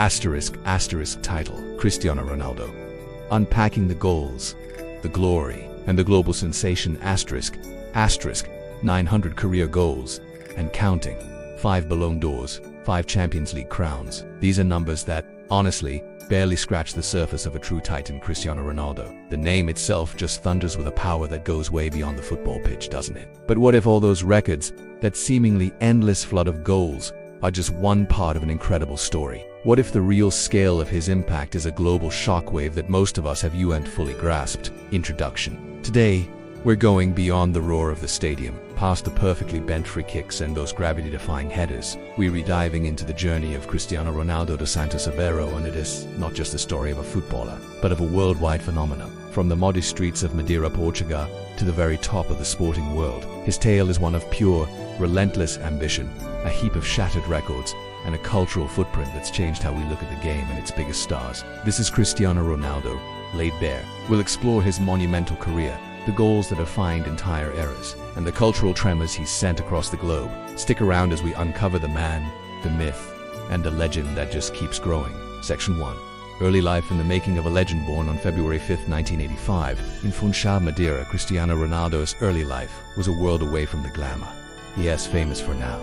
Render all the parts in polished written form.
Title, Cristiano Ronaldo. Unpacking the goals, the glory, and the global sensation 900 career goals, and counting. 5 Ballon d'Ors, 5 Champions League crowns. These are numbers that, honestly, barely scratch the surface of a true titan, Cristiano Ronaldo. The name itself just thunders with a power that goes way beyond the football pitch, doesn't it? But what if all those records, that seemingly endless flood of goals, are just one part of an incredible story? What if the real scale of his impact is a global shockwave that most of us have yet fully grasped? Introduction. Today, we're going beyond the roar of the stadium, past the perfectly bent free kicks and those gravity-defying headers. We're rediving into the journey of Cristiano Ronaldo dos Santos Aveiro, and it is not just the story of a footballer, but of a worldwide phenomenon. From the modest streets of Madeira, Portugal, to the very top of the sporting world, his tale is one of pure, relentless ambition, a heap of shattered records, and a cultural footprint that's changed how we look at the game and its biggest stars. This is Cristiano Ronaldo, laid bare. We'll explore his monumental career, the goals that defined entire eras, and the cultural tremors he's sent across the globe. Stick around as we uncover the man, the myth, and the legend that just keeps growing. Section 1. Early life in the making of a legend. Born on February 5, 1985, in Funchal, Madeira, Cristiano Ronaldo's early life was a world away from the glamour he is famous for now.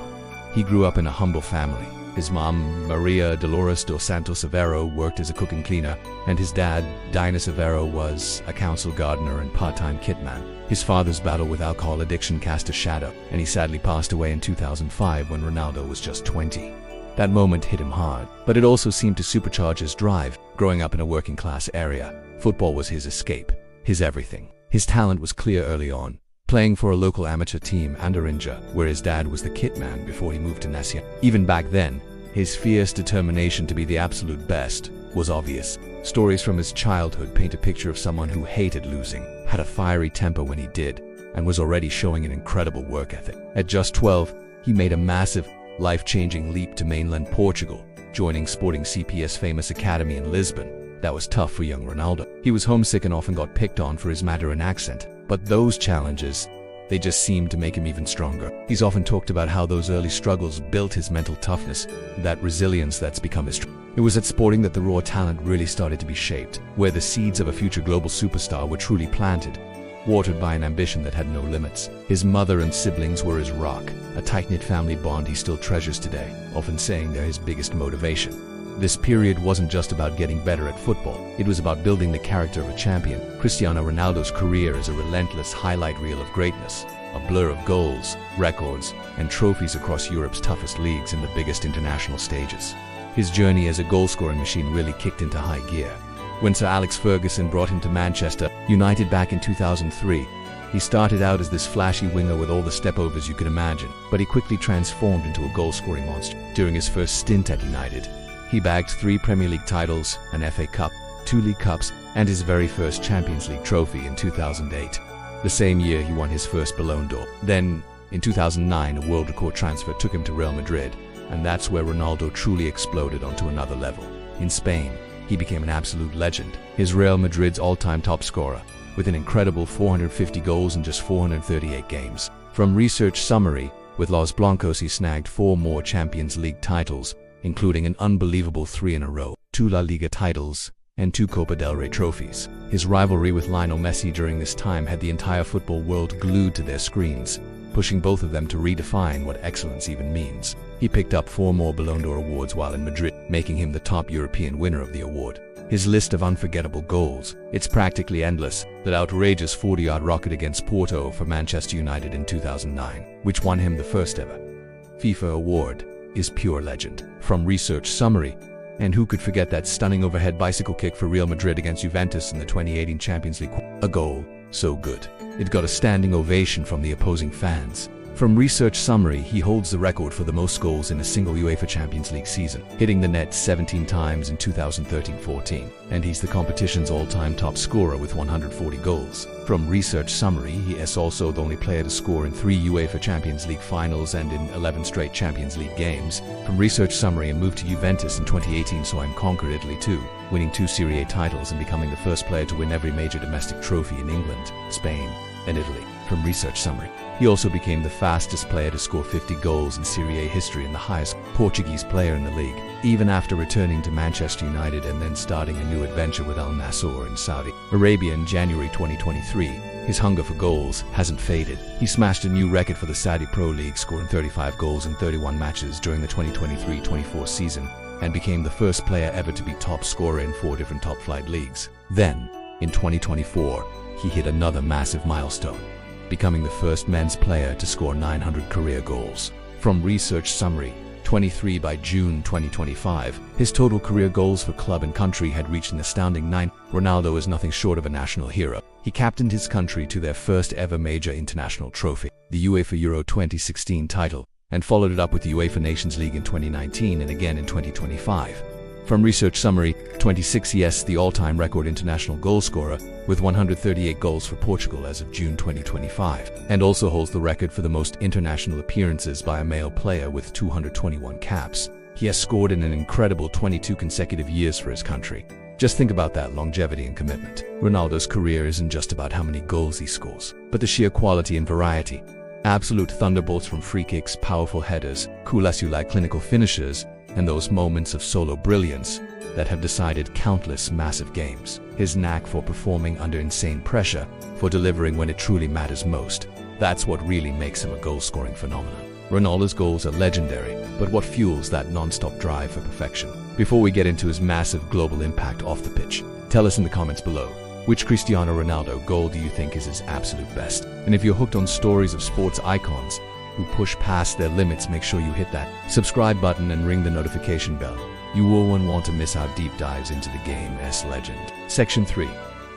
He grew up in a humble family. His mom, Maria Dolores dos Santos Aveiro, worked as a cook and cleaner, and his dad, Dinis Aveiro, was a council gardener and part-time kitman. His father's battle with alcohol addiction cast a shadow, and he sadly passed away in 2005 when Ronaldo was just 20. That moment hit him hard, but it also seemed to supercharge his drive. Growing up in a working-class area, football was his escape, his everything. His talent was clear early on, playing for a local amateur team, Andorinja, where his dad was the kitman before he moved to Nacional. Even back then, his fierce determination to be the absolute best was obvious. Stories from his childhood paint a picture of someone who hated losing, had a fiery temper when he did, and was already showing an incredible work ethic. At just 12, he made a massive, life-changing leap to mainland Portugal, joining Sporting CP's famous academy in Lisbon. That was tough for young Ronaldo. He was homesick and often got picked on for his Madeiran accent, but those challenges, they just seemed to make him even stronger. He's often talked about how those early struggles built his mental toughness, that resilience that's become his strength. It was at Sporting that the raw talent really started to be shaped, where the seeds of a future global superstar were truly planted, watered by an ambition that had no limits. His mother and siblings were his rock, a tight-knit family bond he still treasures today, often saying they're his biggest motivation. This period wasn't just about getting better at football, it was about building the character of a champion. Cristiano Ronaldo's career is a relentless highlight reel of greatness, a blur of goals, records, and trophies across Europe's toughest leagues and the biggest international stages. His journey as a goal-scoring machine really kicked into high gear when Sir Alex Ferguson brought him to Manchester United back in 2003. He started out as this flashy winger with all the stepovers you could imagine, but he quickly transformed into a goal-scoring monster. During his first stint at United, he bagged 3 Premier League titles, an FA Cup, 2 League Cups, and his very first Champions League trophy in 2008. The same year he won his first Ballon d'Or. Then, in 2009, a world record transfer took him to Real Madrid, and that's where Ronaldo truly exploded onto another level. In Spain, he became an absolute legend. His Real Madrid's all-time top scorer, with an incredible 450 goals in just 438 games. From research summary, with Los Blancos he snagged 4 more Champions League titles, including an unbelievable 3 in a row, 2 La Liga titles, and 2 Copa del Rey trophies. His rivalry with Lionel Messi during this time had the entire football world glued to their screens, pushing both of them to redefine what excellence even means. He picked up 4 more Ballon d'Or awards while in Madrid, making him the top European winner of the award. His list of unforgettable goals, it's practically endless. That outrageous 40-yard rocket against Porto for Manchester United in 2009, which won him the first ever FIFA award, is pure legend. From research summary, and who could forget that stunning overhead bicycle kick for Real Madrid against Juventus in the 2018 Champions League? A goal so good, it got a standing ovation from the opposing fans. From research summary, he holds the record for the most goals in a single UEFA Champions League season, hitting the net 17 times in 2013-14, and he's the competition's all-time top scorer with 140 goals. From research summary, he is also the only player to score in 3 UEFA Champions League finals and in 11 straight Champions League games. From research summary, and moved to Juventus in 2018, so I'm conquered Italy too, winning 2 Serie A titles and becoming the first player to win every major domestic trophy in England, Spain, and Italy. From research summary, he also became the fastest player to score 50 goals in Serie A history and the highest Portuguese player in the league, even after returning to Manchester United and then starting a new adventure with Al Nassr in Saudi Arabia in January 2023. His hunger for goals hasn't faded. He smashed a new record for the Saudi Pro League, scoring 35 goals in 31 matches during the 2023-24 season, and became the first player ever to be top scorer in 4 different top-flight leagues. Then, in 2024, he hit another massive milestone, becoming the first men's player to score 900 career goals. From research summary, 23 by June 2025, his total career goals for club and country had reached an astounding 9. Ronaldo is nothing short of a national hero. He captained his country to their first ever major international trophy, the UEFA Euro 2016 title, and followed it up with the UEFA Nations League in 2019 and again in 2025. From research summary, 26, yes, the all-time record international goalscorer with 138 goals for Portugal as of June 2025, and also holds the record for the most international appearances by a male player with 221 caps. He has scored in an incredible 22 consecutive years for his country. Just think about that longevity and commitment. Ronaldo's career isn't just about how many goals he scores, but the sheer quality and variety. Absolute thunderbolts from free kicks, powerful headers, cool-as-you-like clinical finishes, and those moments of solo brilliance that have decided countless massive games. His knack for performing under insane pressure, for delivering when it truly matters most. That's what really makes him a goal-scoring phenomenon. Ronaldo's goals are legendary, but what fuels that non-stop drive for perfection? Before we get into his massive global impact off the pitch, tell us in the comments below, which Cristiano Ronaldo goal do you think is his absolute best? And if you're hooked on stories of sports icons who push past their limits, make sure you hit that subscribe button and ring the notification bell. You won't want to miss our deep dives into the game's legend. Section 3.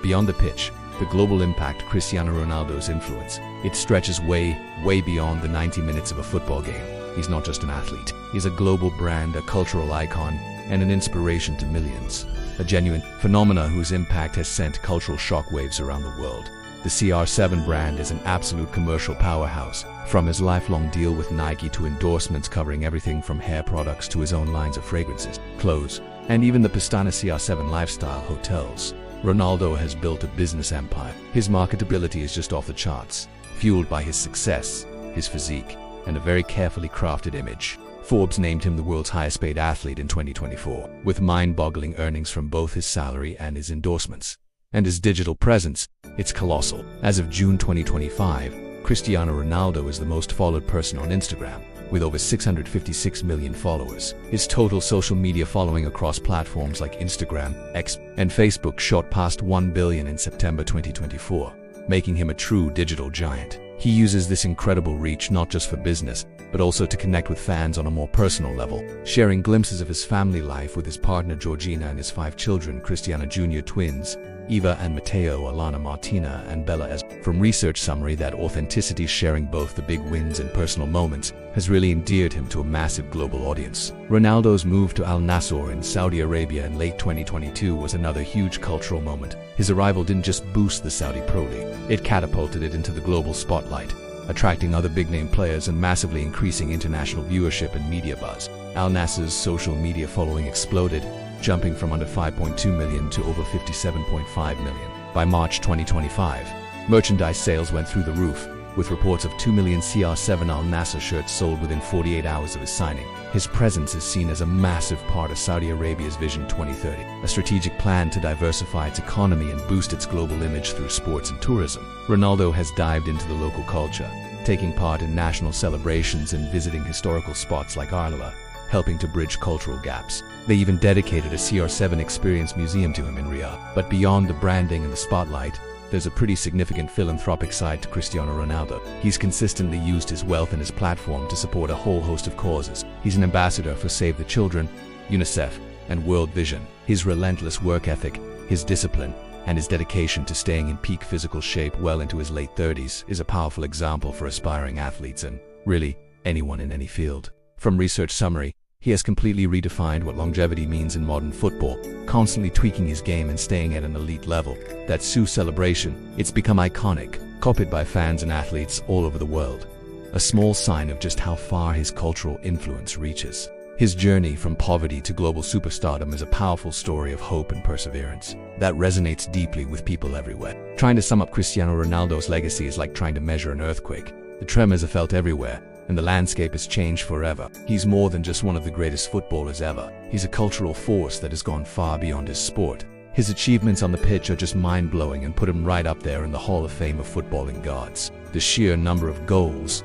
Beyond the pitch, the global impact Cristiano Ronaldo's influence. It stretches way beyond the 90 minutes of a football game. He's not just an athlete. He's a global brand, a cultural icon, and an inspiration to millions. A genuine phenomenon whose impact has sent cultural shockwaves around the world. The CR7 brand is an absolute commercial powerhouse, from his lifelong deal with Nike to endorsements covering everything from hair products to his own lines of fragrances, clothes, and even the Pastana CR7 lifestyle hotels. Ronaldo has built a business empire. His marketability is just off the charts, fueled by his success, his physique, and a very carefully crafted image. Forbes named him the world's highest paid athlete in 2024, with mind-boggling earnings from both his salary and his endorsements. And his digital presence, it's colossal. As of June 2025, Cristiano Ronaldo is the most followed person on Instagram, with over 656 million followers. His total social media following across platforms like Instagram, X, and Facebook shot past 1 billion in September 2024, making him a true digital giant. He uses this incredible reach not just for business, but also to connect with fans on a more personal level, sharing glimpses of his family life with his partner Georgina and his 5 children, Cristiano Jr. twins, Eva and Matteo, Alana Martina, and Bella. As from research summary, that authenticity, sharing both the big wins and personal moments, has really endeared him to a massive global audience. Ronaldo's move to Al Nassr in Saudi Arabia in late 2022 was another huge cultural moment. His arrival didn't just boost the Saudi Pro League, it catapulted it into the global spotlight, attracting other big-name players and massively increasing international viewership and media buzz. Al Nassr's social media following exploded, jumping from under 5.2 million to over 57.5 million. By March 2025, merchandise sales went through the roof, with reports of 2 million CR7 Al Nassr shirts sold within 48 hours of his signing. His presence is seen as a massive part of Saudi Arabia's Vision 2030, a strategic plan to diversify its economy and boost its global image through sports and tourism. Ronaldo has dived into the local culture, taking part in national celebrations and visiting historical spots like Arla, helping to bridge cultural gaps. They even dedicated a CR7 Experience Museum to him in Riyadh. But beyond the branding and the spotlight, there's a pretty significant philanthropic side to Cristiano Ronaldo. He's consistently used his wealth and his platform to support a whole host of causes. He's an ambassador for Save the Children, UNICEF, and World Vision. His relentless work ethic, his discipline, and his dedication to staying in peak physical shape well into his late 30s is a powerful example for aspiring athletes and, really, anyone in any field. From research summary, he has completely redefined what longevity means in modern football, constantly tweaking his game and staying at an elite level. That Sue celebration, it's become iconic, copied by fans and athletes all over the world. A small sign of just how far his cultural influence reaches. His journey from poverty to global superstardom is a powerful story of hope and perseverance that resonates deeply with people everywhere. Trying to sum up Cristiano Ronaldo's legacy is like trying to measure an earthquake. The tremors are felt everywhere, and the landscape has changed forever. He's more than just one of the greatest footballers ever. He's a cultural force that has gone far beyond his sport. His achievements on the pitch are just mind-blowing and put him right up there in the Hall of Fame of footballing gods. The sheer number of goals,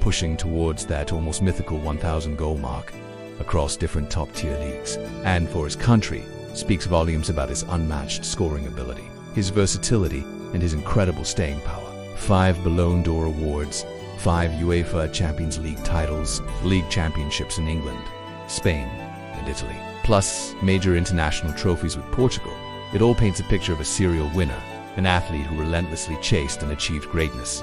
pushing towards that almost mythical 1,000 goal mark across different top-tier leagues, and for his country, speaks volumes about his unmatched scoring ability, his versatility, and his incredible staying power. 5 Ballon d'Or awards, 5 UEFA Champions League titles, league championships in England, Spain, and Italy, plus major international trophies with Portugal. It all paints a picture of a serial winner, an athlete who relentlessly chased and achieved greatness.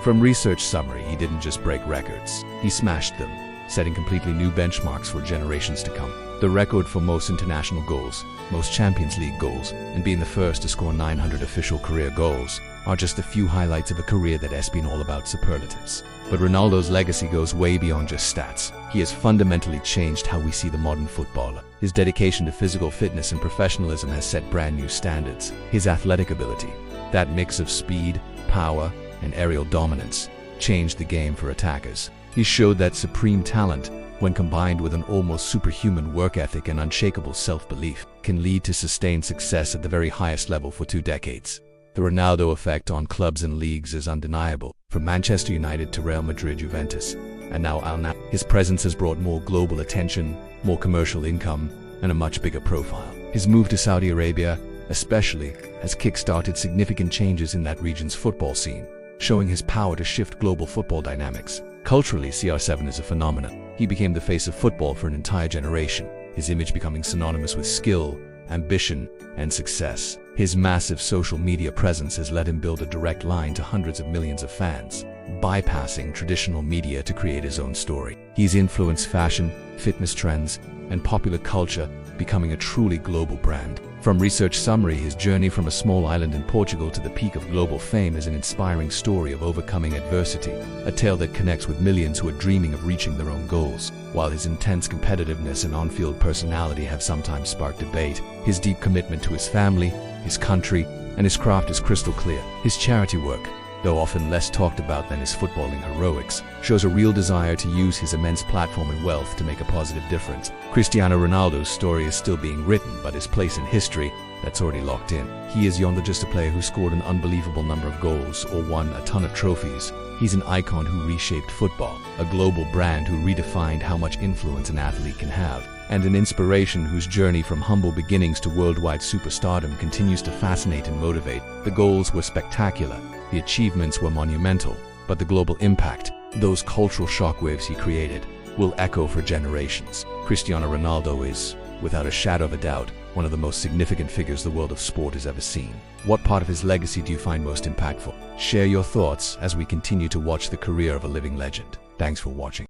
From research summary, he didn't just break records, he smashed them, setting completely new benchmarks for generations to come. The record for most international goals, most Champions League goals, and being the first to score 900 official career goals are just a few highlights of a career that has been all about superlatives. But Ronaldo's legacy goes way beyond just stats. He has fundamentally changed how we see the modern footballer. His dedication to physical fitness and professionalism has set brand new standards. His athletic ability, that mix of speed, power, and aerial dominance, changed the game for attackers. He showed that supreme talent, when combined with an almost superhuman work ethic and unshakable self-belief, can lead to sustained success at the very highest level for 2 decades. The Ronaldo effect on clubs and leagues is undeniable, from Manchester United to Real Madrid, Juventus, and now Al Nassr. His presence has brought more global attention, more commercial income, and a much bigger profile. His move to Saudi Arabia, especially, has kick-started significant changes in that region's football scene, showing his power to shift global football dynamics. Culturally, CR7 is a phenomenon. He became the face of football for an entire generation, his image becoming synonymous with skill, ambition, and success. His massive social media presence has let him build a direct line to hundreds of millions of fans, bypassing traditional media to create his own story. He's influenced fashion, fitness trends, and popular culture, becoming a truly global brand. From research summary, his journey from a small island in Portugal to the peak of global fame is an inspiring story of overcoming adversity, a tale that connects with millions who are dreaming of reaching their own goals. While his intense competitiveness and on-field personality have sometimes sparked debate, his deep commitment to his family, his country, and his craft is crystal clear. His charity work, though often less talked about than his footballing heroics, shows a real desire to use his immense platform and wealth to make a positive difference. Cristiano Ronaldo's story is still being written, but his place in history, that's already locked in. He is beyond just a player who scored an unbelievable number of goals or won a ton of trophies. He's an icon who reshaped football, a global brand who redefined how much influence an athlete can have, and an inspiration whose journey from humble beginnings to worldwide superstardom continues to fascinate and motivate. The goals were spectacular, the achievements were monumental, but the global impact, those cultural shockwaves he created, will echo for generations. Cristiano Ronaldo is, without a shadow of a doubt, one of the most significant figures the world of sport has ever seen. What part of his legacy do you find most impactful? Share your thoughts as we continue to watch the career of a living legend. Thanks for watching.